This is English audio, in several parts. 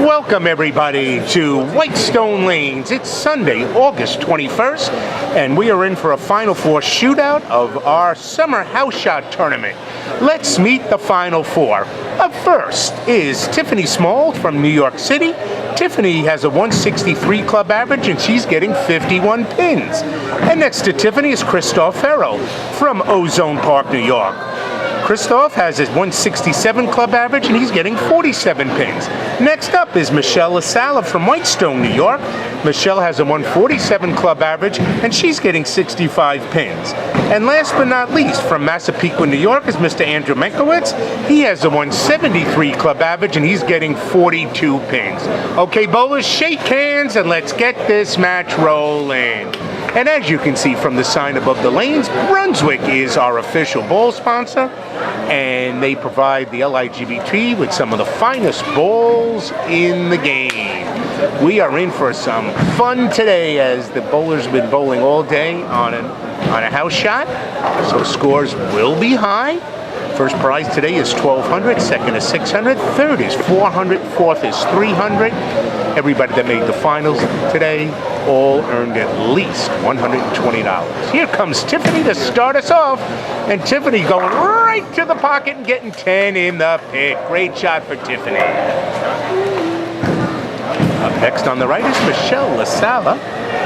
Welcome everybody to Whitestone Lanes. It's Sunday, August 21st, and we are in for a Final Four shootout of our Summer House Shot Tournament. Let's meet the Final Four. Up first is Tiffany Smalls from New York City. Tiffany has a 163 club average and she's getting 51 pins. And next to Tiffany is Christoff Farrell from Ozone Park, New York. Christoff has his 167 club average and he's getting 47 pins. Next up is LaSala from Whitestone, New York. Michelle has a 147 club average and she's getting 65 pins. And last but not least, from Massapequa, New York is Mr. Andrew Mienkiewicz. He has a 173 club average and he's getting 42 pins. Okay, bowlers, shake hands and let's get this match rolling. And as you can see from the sign above the lanes, Brunswick is our official bowl sponsor, and they provide the LIGBT with some of the finest bowls in the game. We are in for some fun today as the bowlers have been bowling all day on a house shot, so scores will be high. First prize today is $1,200, second is $600, third is $400, fourth is $300. Everybody that made the finals today all earned at least $120. Here comes Tiffany to start us off, and Tiffany going right to the pocket and getting 10 in the pick. Great shot for Tiffany. Up next on the right is LaSala.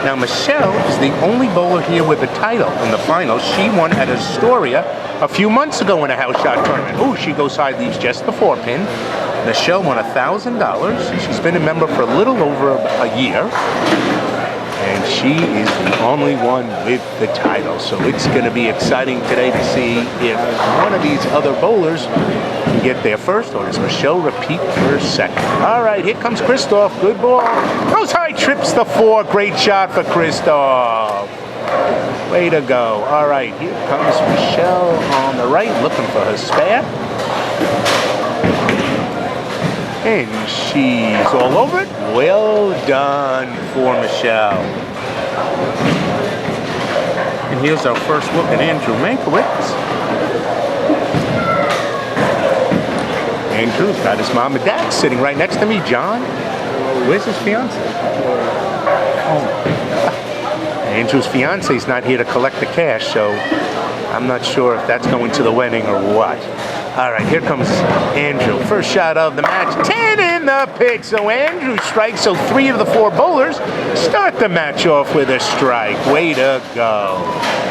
Now Michelle is the only bowler here with a title in the finals. She won at Astoria a few months ago in a house shot tournament. Oh, she goes high, leaves just the 4-pin. Michelle won $1,000. She's been a member for a little over a year. And she is the only one with the title. So it's going to be exciting today to see if one of these other bowlers can get there first, or does Michelle repeat for second. All right, here comes Christoff. Good ball. Goes high, trips the 4. Great shot for Christoff. Way to go. All right, here comes Michelle on the right, looking for her spare. And she's all over it. Well done for Michelle. And here's our first look at Andrew Mienkiewicz. Andrew's got his mom and dad sitting right next to me. John, where's his fiance? Oh. Andrew's fiance is not here to collect the cash, so I'm not sure if that's going to the wedding or what. All right, here comes Andrew. First shot of the match, 10 in the pick. So Andrew strikes, so 3 of the 4 bowlers start the match off with a strike. Way to go.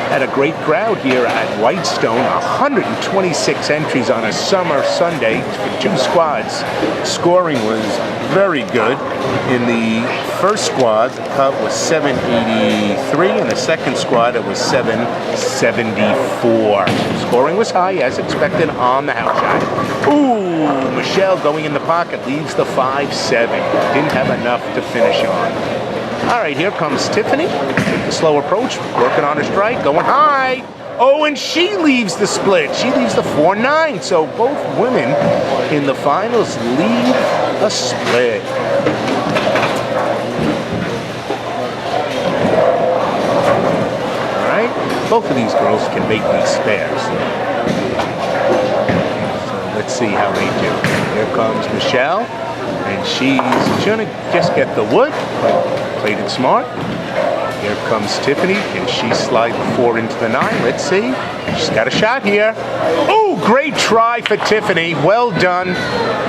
Had a great crowd here at Whitestone. 126 entries on a summer Sunday for 2 squads. Scoring was very good. In the first squad, the cut was 783. In the second squad, it was 774. Scoring was high, as expected, on the house shot. Ooh, Michelle going in the pocket, leaves the 5-7. Didn't have enough to finish on. All right, here comes Tiffany. Take the slow approach, working on her strike, going high. Oh, and she leaves the split. She leaves the 4-9. So both women in the finals leave a split. All right, both of these girls can make these spares. So let's see how they do. Here comes Michelle, and she's gonna just get the wood, but played it smart. Here comes Tiffany, and she slides the 4 into the 9. Let's see. She's got a shot here. Oh, great try for Tiffany. Well done.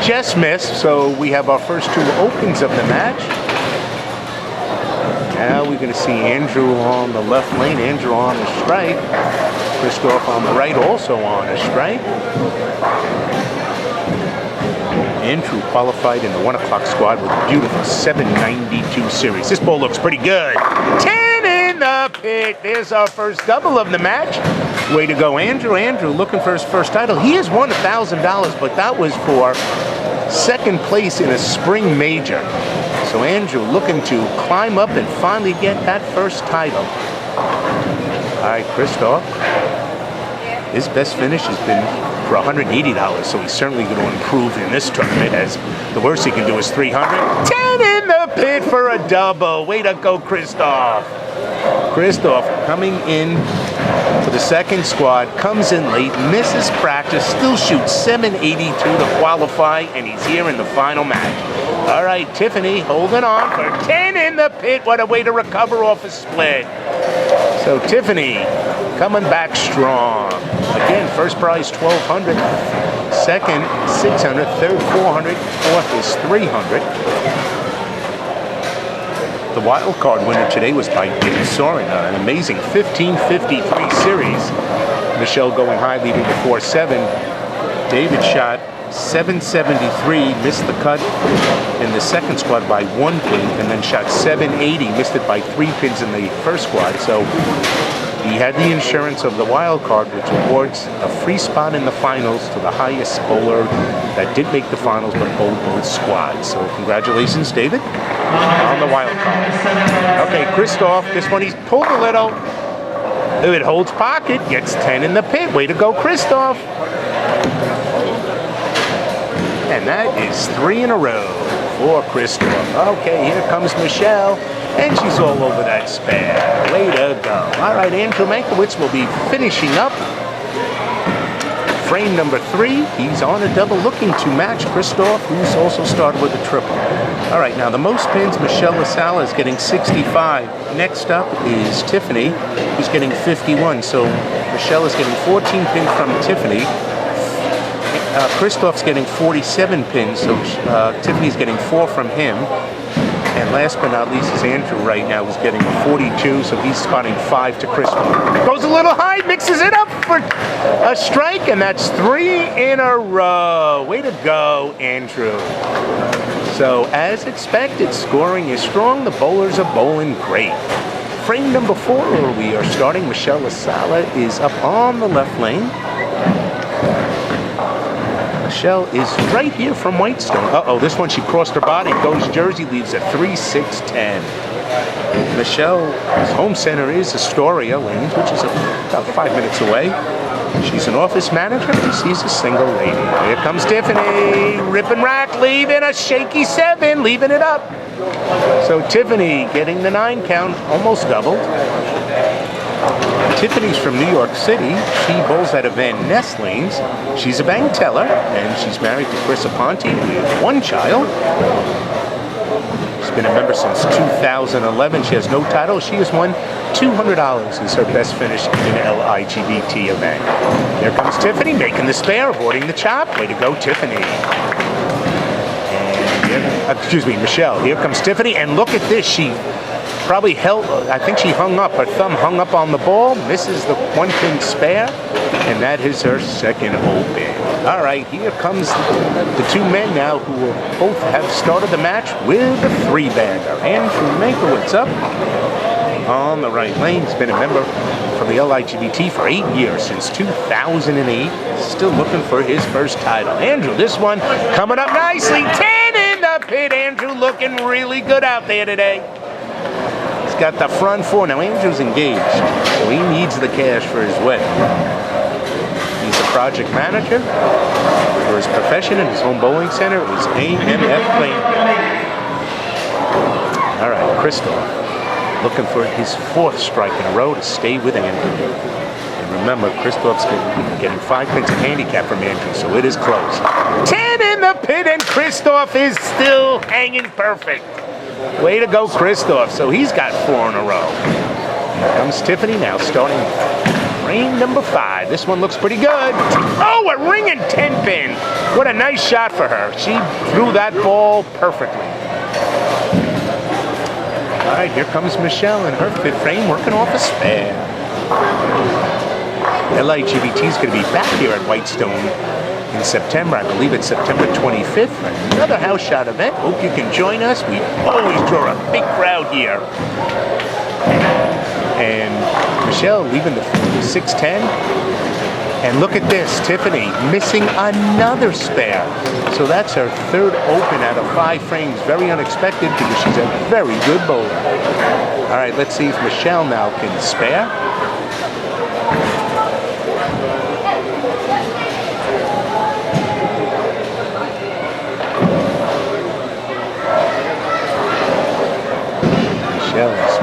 Just missed. So we have our first 2 opens of the match. Now we're going to see Andrew on the left lane. Andrew on the strike. Christoff on the right, also on a strike. Andrew qualified in the 1 o'clock squad with a beautiful 792 series. This ball looks pretty good. 10 in the pit. There's our first double of the match. Way to go, Andrew. Andrew looking for his first title. He has won $1,000, but that was for second place in a spring major. So Andrew looking to climb up and finally get that first title. All right, Christoff. His best finish has been for $180, so he's certainly going to improve in this tournament, as the worst he can do is $300. 10 in the pit for a double. Way to go, Christoff. Christoff coming in for the second squad, comes in late, misses practice, still shoots 782 to qualify, and he's here in the final match. All right, Tiffany holding on for 10 in the pit. What a way to recover off a split. So Tiffany coming back strong. Again, first prize 1,200, second 600, third 400, fourth is 300. The wild card winner today was by David Soren, an amazing 1553 series. Michelle going high, leading the 4-7. David shot 773, missed the cut in the second squad by 1 pin, and then shot 780, missed it by 3 pins in the first squad. So he had the insurance of the wild card, which awards a free spot in the finals to the highest bowler that did make the finals but bowled both squads. So congratulations, David, on the wild card. Okay, Christoff, this one he's pulled a little. It holds pocket, gets 10 in the pit. Way to go, Christoff. And that is 3 in a row for Christoff. Okay, here comes Michelle, and she's all over that spare. Way to go. All right, Andrew Mienkiewicz will be finishing up frame number 3. He's on a double looking to match Christoff, who's also started with a triple. All right, now the most pins, Michelle LaSala is getting 65. Next up is Tiffany, who's getting 51. So Michelle is getting 14 pins from Tiffany. Christoff's getting 47 pins, so Tiffany's getting 4 from him. And last but not least is Andrew right now, who's getting 42, so he's spotting 5 to Christoff. Goes a little high, mixes it up for a strike, and that's 3 in a row. Way to go, Andrew. So, as expected, scoring is strong. The bowlers are bowling great. Frame number 4, we are starting. Michelle LaSala is up on the left lane. Michelle is right here from Whitestone. Uh-oh, this one she crossed her body, goes Jersey, leaves at 3-6-10. Michelle's home center is Astoria Lanes, which is about 5 minutes away. She's an office manager, and she's a single lady. Here comes Tiffany, rip and rack, leaving a shaky 7, leaving it up. So Tiffany getting the 9 count, almost doubled. Tiffany's from New York City. She bowls at Van Ness Lanes. She's a bank teller, and she's married to Chris Aponte with 1 child. She's been a member since 2011. She has no title. She has won $200 is her best finish in an LIGBT event. Here comes Tiffany making the spare, avoiding the chop. Way to go, Tiffany. And excuse me, Michelle. Here comes Tiffany, and look at this. She probably held, I think she hung up, her thumb hung up on the ball, misses the 1 pin spare, and that is her second open. All right, here comes the 2 men now who will both have started the match with a 3-bagger. Andrew Mienkiewicz up on the right lane. He's been a member from the LIGBT for 8 years, since 2008. Still looking for his first title. Andrew, this one coming up nicely. 10 in the pit. Andrew looking really good out there today. He's got the front 4. Now Andrew's engaged, so he needs the cash for his wedding. He's a project manager for his profession, and his home bowling center is AMF Plainview. All right, Christoff looking for his 4th strike in a row to stay with Andrew. And remember, Christoff's getting 5 pins of handicap from Andrew, so it is close. 10 in the pit, and Christoff is still hanging perfect. Way to go, Christoff. So he's got 4 in a row. Here comes Tiffany now, starting frame number 5. This one looks pretty good. Oh, a ringing 10 pin. What a nice shot for her. She threw that ball perfectly. All right, here comes Michelle in her 5th frame, working off a spare. LIGBT is going to be back here at Whitestone in September. I believe it's September 25th for another house shot event. Hope you can join us. We always draw a big crowd here. And Michelle leaving the 6-10. And look at this, Tiffany missing another spare. So that's her 3rd open out of 5 frames. Very unexpected because she's a very good bowler. All right, let's see if Michelle now can spare. Michelle's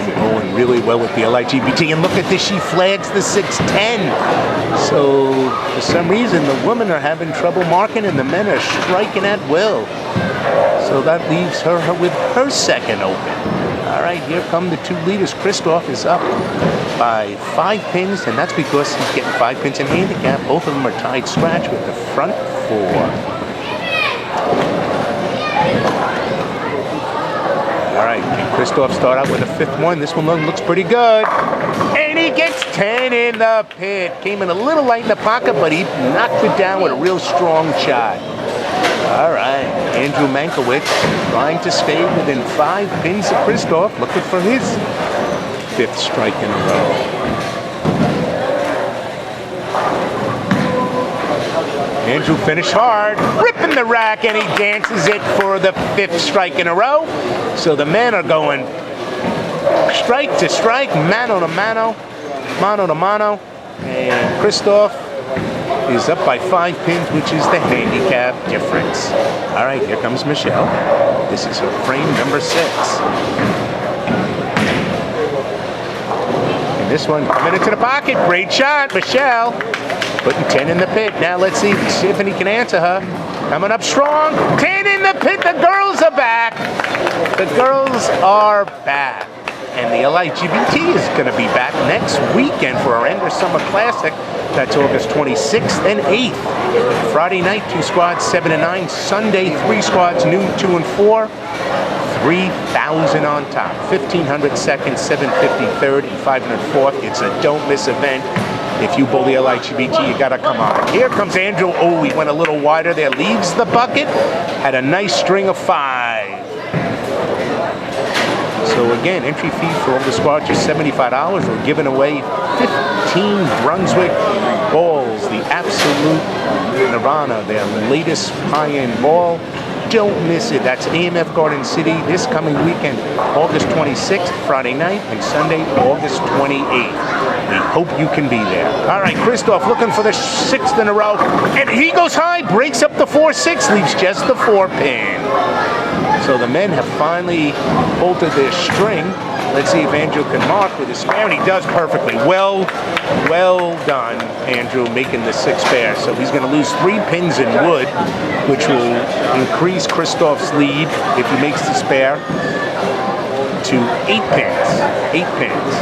been bowling really well Michelle with the LIGBT, and look at this, she flags the 610. So for some reason the women are having trouble marking and the men are striking at will. So that leaves her with her second open. All right, here come the two leaders. Christoff is up by 5 pins, and that's because he's getting 5 pins in handicap. Both of them are tied scratch with the front 4. All right, can Christoff start out with a 5th one? This one looks pretty good. And he gets 10 in the pit. Came in a little light in the pocket, but he knocked it down with a real strong shot. All right, Andrew Mienkiewicz trying to stay within 5 pins of Christoff, looking for his 5th strike in a row. Andrew finished hard, ripping the rack, and he dances it for the 5th strike in a row. So the men are going strike to strike, mano to mano, mano to mano, and Christoff is up by 5 pins, which is the handicap difference. All right, here comes Michelle. This is her frame number 6. And this one coming into the pocket. Great shot, Michelle. Putting 10 in the pit. Now let's see if Tiffany can answer her. Coming up strong. 10 in the pit. The girls are back. The girls are back. And the LIGBT is going to be back next weekend for our End of Summer Classic. That's August 26th and 8th. Friday night, 2 squads, 7 and 9. Sunday, 3 squads, noon, 2 and 4. 3,000 on top. 1,500 second, 750 third, and 500 fourth. It's a don't miss event. If you bowl the LIGBT, you got to come on. Here comes Andrew. Oh, he went a little wider there. Leaves the bucket. Had a nice string of 5. So again, entry fee for all the squads is $75. We're giving away 15 Brunswick balls, the Absolute Nirvana, their latest high-end ball. Don't miss it. That's AMF Garden City this coming weekend, August 26th, Friday night, and Sunday, August 28th. We hope you can be there. All right, Christoff looking for the 6th in a row, and he goes high, breaks up the 4-6, leaves just the 4 pin. So the men have finally bolted their string. Let's see if Andrew can mark with his spare, and he does perfectly. Well done, Andrew, making the 6 pair. So he's going to lose 3 pins in wood, which will increase Christoff's lead if he makes the spare to 8 pins. 8 pins.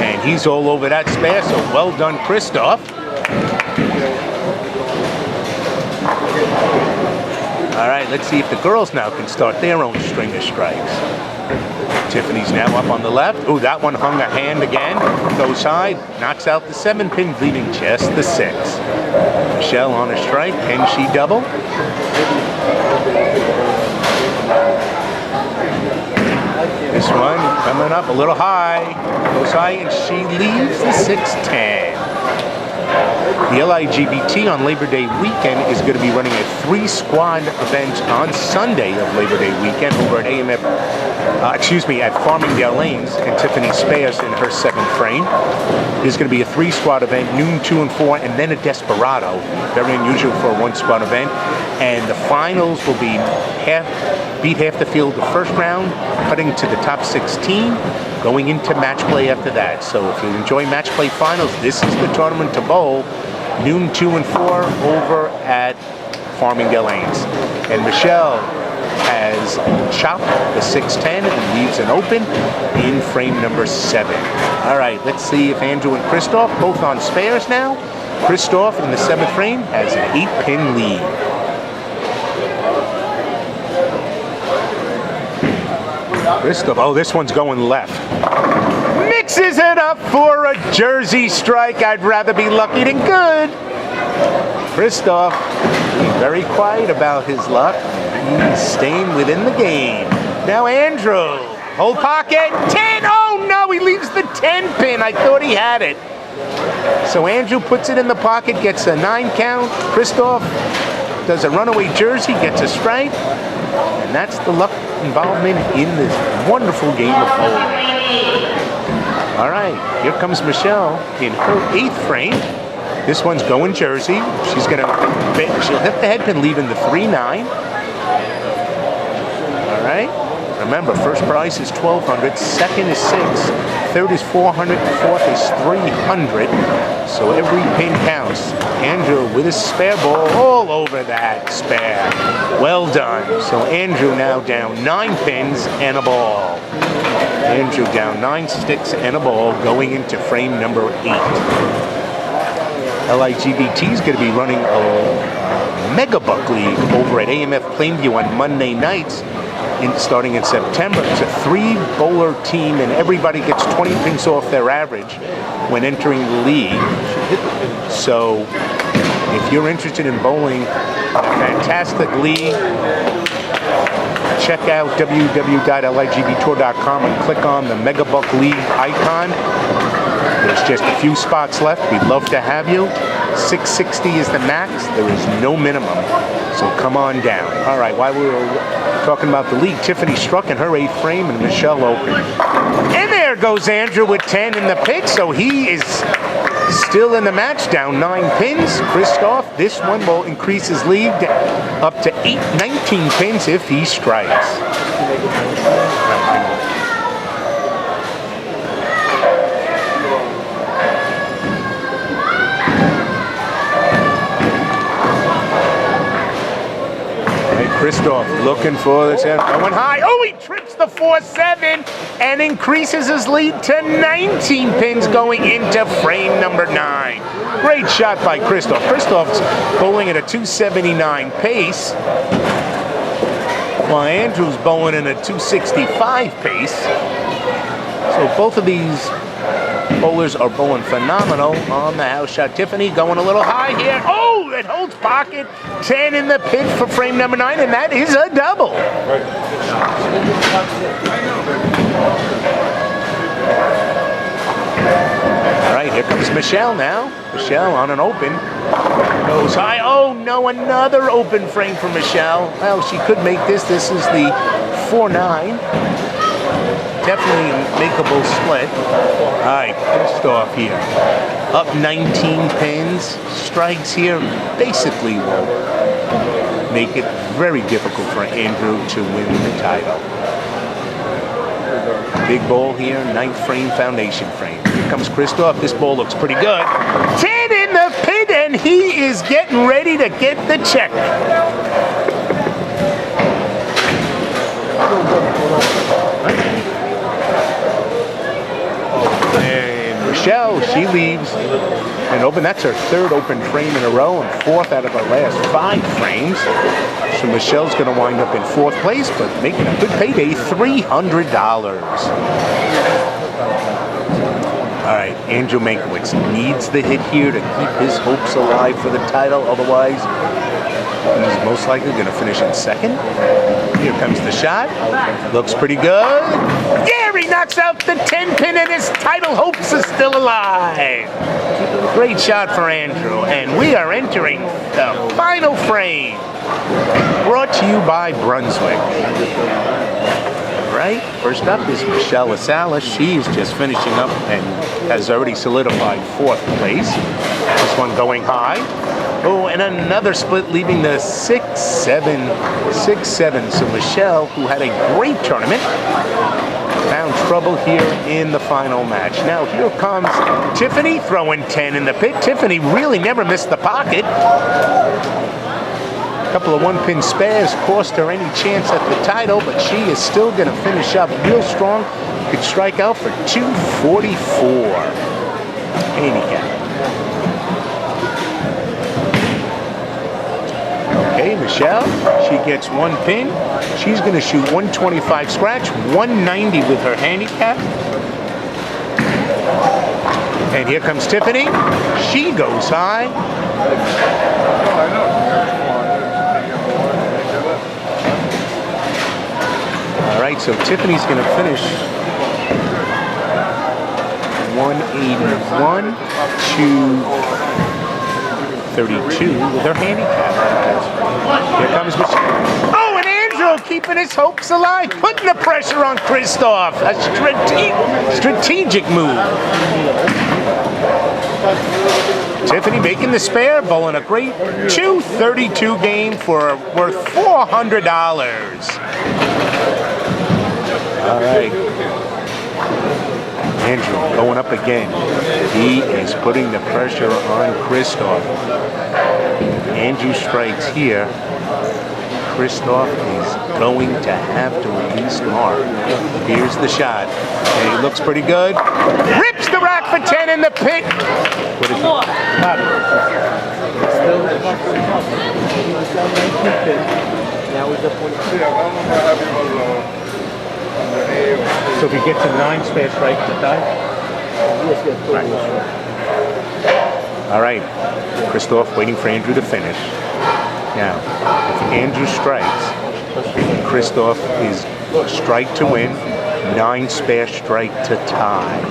And he's all over that spare, so well done, Christoff. All right, let's see if the girls now can start their own string of strikes. Tiffany's now up on the left. Oh, that one hung a hand again. Goes high, knocks out the 7 pin, leaving just the 6. Michelle on a strike. Can she double? This one coming up a little high. Goes high, and she leaves the 6-10. The LIGBT on Labor Day weekend is going to be running a 3-squad event on Sunday of Labor Day weekend over at AMF, at Farmingdale Lanes, and Tiffany Smalls in her 7th frame. There's going to be a 3-squad event, noon, 2 and 4, and then a Desperado. Very unusual for a 1-squad event. And the finals will be beat half the field the first round, cutting to the top 16, going into match play after that. So if you enjoy match play finals, this is the tournament to bowl. Noon, 2 and 4 over at Farmingdale Lanes. And Michelle has chopped the 6-10 and leaves an open in frame number 7. All right, let's see if Andrew and Christoff, both on spares now. Christoff in the 7th frame has an 8-pin lead. Christoff, oh, this one's going left. Mixes it up for a Jersey strike. I'd rather be lucky than good. Christoff being very quiet about his luck. He's staying within the game. Now Andrew, hold pocket, 10. Oh no, he leaves the 10 pin. I thought he had it. So Andrew puts it in the pocket, gets a 9 count. Christoff does a runaway Jersey, gets a strike. And that's the luck involvement in this wonderful game of bowling. All right, here comes Michelle in her 8th frame. This one's going Jersey. She'll hit the head pin, leaving the 3-9. All right, Remember, first prize is $1,200, second is $600, third is $400, fourth is $300. So every pin counts. Andrew with his spare ball all over that spare. Well done. So Andrew now down 9 pins and a ball. Andrew down 9 sticks and a ball going into frame number 8. LIGBT is going to be running a Mega Buck League over at AMF Plainview on Monday nights. Starting in September. It's a 3-bowler team, and everybody gets 20 pins off their average when entering the league. So if you're interested in bowling a fantastic league, check out www.ligbtour.com and click on the Mega Buck League icon. There's just a few spots left. We'd love to have you. 660 is the max. There is no minimum. So come on down. All right, while we were talking about the league, Tiffany struck in her 8th frame and Michelle opened. And there goes Andrew with 10 in the pit. So he is still in the match, down 9 pins. Christoff, this one will increase his lead up to 19 pins if he strikes. Christoff looking for this, going high. Oh, he trips the 4-7 and increases his lead to 19 pins going into frame number 9. Great shot by Christoff. Christoff's bowling at a 279 pace, while Andrew's bowling in a 265 pace. So both of these bowlers are bowling phenomenal on the house shot. Tiffany going a little high here. Oh, it holds pocket. 10 in the pit for frame number 9, and that is a double. All right, here comes Michelle now. Michelle on an open. Goes high. Oh, no, another open frame for Michelle. Well, she could make this. This is the 4-9. Definitely makeable split. All right, Christoff here. Up 19 pins. Strikes here basically will make it very difficult for Andrew to win the title. Big ball here, 9th frame, foundation frame. Here comes Christoff. This ball looks pretty good. 10 in the pit, and he is getting ready to get the check. And Michelle, she leaves an open. That's her 3rd open frame in a row and 4th out of her last 5 frames. So Michelle's going to wind up in 4th place, but making a good payday, $300. All right, Andrew Mienkiewicz needs the hit here to keep his hopes alive for the title. Otherwise, he's most likely going to finish in 2nd. Here comes the shot. Looks pretty good. Yeah, he knocks out the 10 pin, and his title hopes are still alive. Great shot for Andrew, and we are entering the final frame. Brought to you by Brunswick. Right, first up is Michelle LaSala. She's just finishing up and has already solidified 4th place. This one going high. Oh, and another split, leaving the 6-7. So Michelle, who had a great tournament, found trouble here in the final match. Now here comes Tiffany throwing 10 in the pit. Tiffany really never missed the pocket. A couple of 1-pin spares cost her any chance at the title, but she is still going to finish up real strong. Could strike out for 244 handicap. Okay, Michelle, she gets 1 pin. She's going to shoot 125 scratch, 190 with her handicap. And here comes Tiffany. She goes high. All right, so Tiffany's going to finish 181 to 32 with her handicap. Here comes Michelle. Oh, and Andrew keeping his hopes alive, putting the pressure on Christoff. A strategic move. Tiffany making the spare, bowling a great 232 game for worth $400. All right. Andrew going up again. He is putting the pressure on Christoff. Andrew strikes here. Christoff is going to have to release Mark. Here's the shot. And he looks pretty good. Rips the rack for 10 in the pit. What is it? So if he gets a 9-spare strike to tie? Right. All right. Christoff waiting for Andrew to finish. Now, if Andrew strikes, Christoff is strike to win, 9-spare strike to tie.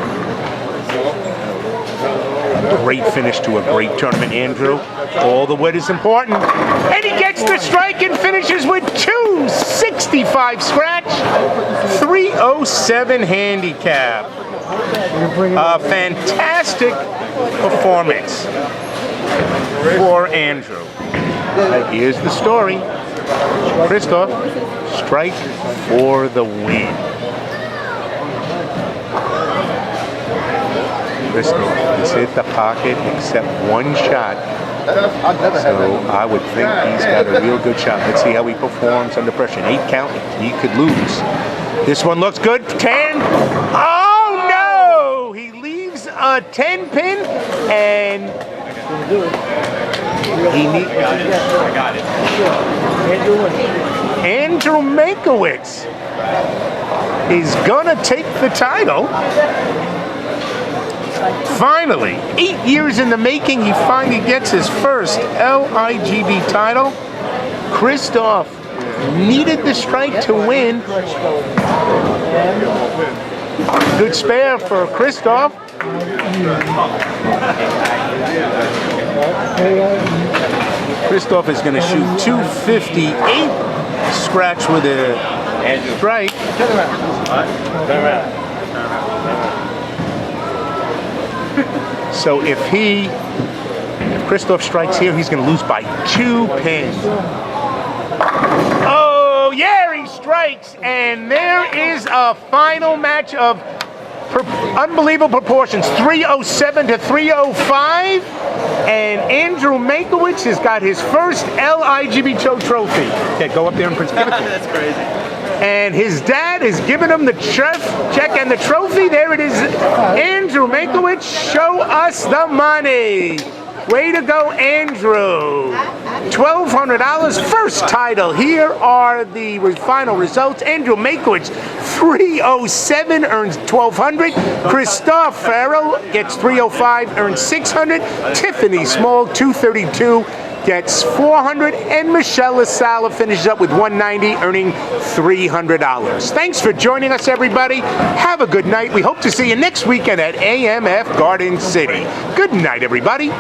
Great finish to a great tournament, Andrew. All the wood is important. And he gets the strike and finishes with 265 scratch, 307 handicap. A fantastic performance for Andrew. Here's the story. Christoff, strike for the win. Christoff has hit the pocket except one shot. So I would think he's got a real good shot. Let's see how he performs under pressure. An 8 count, he could lose. This one looks good. 10. Oh no! He leaves a 10 pin and I got it. Andrew Mienkiewicz is gonna take the title. Finally, 8 years in the making, he finally gets his first LIGB title. Christoff needed the strike to win. Good spare for Christoff. Christoff is going to shoot 258 scratch with a strike. So if Christoff strikes here, he's going to lose by 2 pins. Oh yeah, he strikes, and there is a final match of unbelievable proportions, 307 to 305, and Andrew Mienkiewicz has got his first LIGBTour trophy. Okay, go up there and give it to him. That's crazy. And his dad is giving him the check and the trophy. There it is. Andrew Mienkiewicz, show us the money. Way to go, Andrew. $1,200, first title. Here are the final results. Andrew Mienkiewicz, 307, earns $1,200. Christoff Farrell gets 305, earns $600. Tiffany Smalls, 232, gets $400. And LaSala finishes up with 190, earning $300. Thanks for joining us, everybody. Have a good night. We hope to see you next weekend at AMF Garden City. Good night, everybody.